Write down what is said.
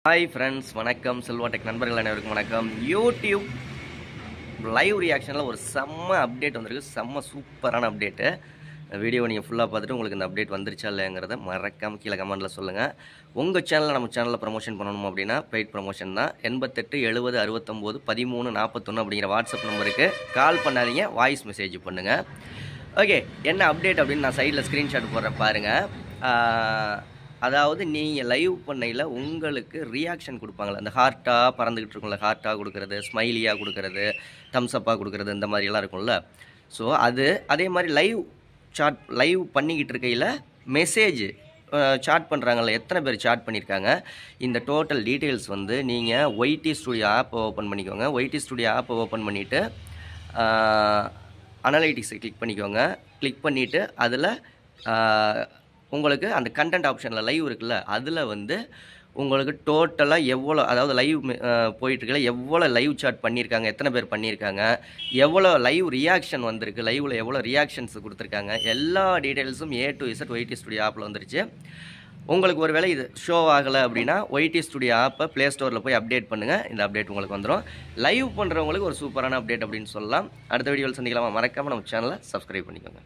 Hi friends, வணக்கம். Selva tech நண்பர்கள் அனைவருக்கும் வணக்கம். யூடியூப் லைவ் ரியாக்ஷனில் ஒரு செம்ம அப்டேட் வந்திருக்கு. செம்ம சூப்பரான அப்டேட்டு. வீடியோ நீங்கள் ஃபுல்லாக பார்த்துட்டு உங்களுக்கு இந்த அப்டேட் வந்துருச்சா இல்லைங்கிறத மறக்காமல் கீழே கமெண்ட்டில் சொல்லுங்கள். உங்கள் சேனலில் நம்ம சேனலில் ப்ரமோஷன் பண்ணணும் அப்படின்னா பெய்ட் ப்ரமோஷன் தான். 88 70 69 13 41 அப்படிங்கிற வாட்ஸ்அப் நம்பருக்கு கால் பண்ணாதீங்க, வாய்ஸ் மெசேஜ் பண்ணுங்கள். ஓகே, என்ன அப்டேட் அப்படின்னு நான் சைடில் ஸ்க்ரீன்ஷாட் போடுறேன் பாருங்கள். அதாவது நீங்கள் லைவ் பண்ணையில் உங்களுக்கு ரியாக்ஷன் கொடுப்பாங்களே, அந்த ஹார்ட்டாக பறந்துக்கிட்டு இருக்கும்ல, ஹார்ட்டாக கொடுக்குறது, ஸ்மைலியாக கொடுக்குறது, தம்ஸ்அப்பாக கொடுக்குறது, இந்த மாதிரியெல்லாம் இருக்கும்ல. ஸோ அதே மாதிரி லைவ் பண்ணிக்கிட்டு இருக்கையில் மெசேஜ் சாட் பண்ணுறாங்கல்ல, எத்தனை பேர் சாட் பண்ணியிருக்காங்க, இந்த டோட்டல் டீட்டெயில்ஸ் வந்து நீங்கள் ஒய்டி ஸ்டுடியோ ஆப்பை ஓப்பன் பண்ணிக்கோங்க. ஒய்டி ஸ்டுடியோ ஆப்பை ஓப்பன் பண்ணிவிட்டு அனலைட்டிக்ஸை கிளிக் பண்ணிக்கோங்க. கிளிக் பண்ணிவிட்டு அதில் உங்களுக்கு அந்த கண்டென்ட் ஆப்ஷனில் லைவ் இருக்குல்ல, அதில் வந்து உங்களுக்கு டோட்டலாக எவ்வளோ, அதாவது லைவ் போயிட்டுருக்கல எவ்வளோ லைவ் சாட் பண்ணியிருக்காங்க, எத்தனை பேர் பண்ணியிருக்காங்க, எவ்வளோ லைவ் ரியாக்ஷன் வந்திருக்கு, லைவில் எவ்வளோ ரியாக்ஷன்ஸ் கொடுத்துருக்காங்க, எல்லா டீட்டெயில்ஸும் A to Z YT studio ஆப்பில் வந்துருச்சு. உங்களுக்கு ஒரு வேளை இது ஷோ ஆகலை அப்படின்னா ஒய்டி ஸ்டுடியோ ஆப்பை ப்ளே ஸ்டோரில் போய் அப்டேட் பண்ணுங்கள். இந்த அப்டேட் உங்களுக்கு வந்துடும். லைவ் பண்ணுறவங்களுக்கு ஒரு சூப்பரான அப்டேட் அப்படின்னு சொல்லலாம். அடுத்த வீடியோவில் சந்திக்கலாமா? மறக்காமல் நம்ம சேனலை சப்ஸ்கிரைப் பண்ணிக்கோங்க.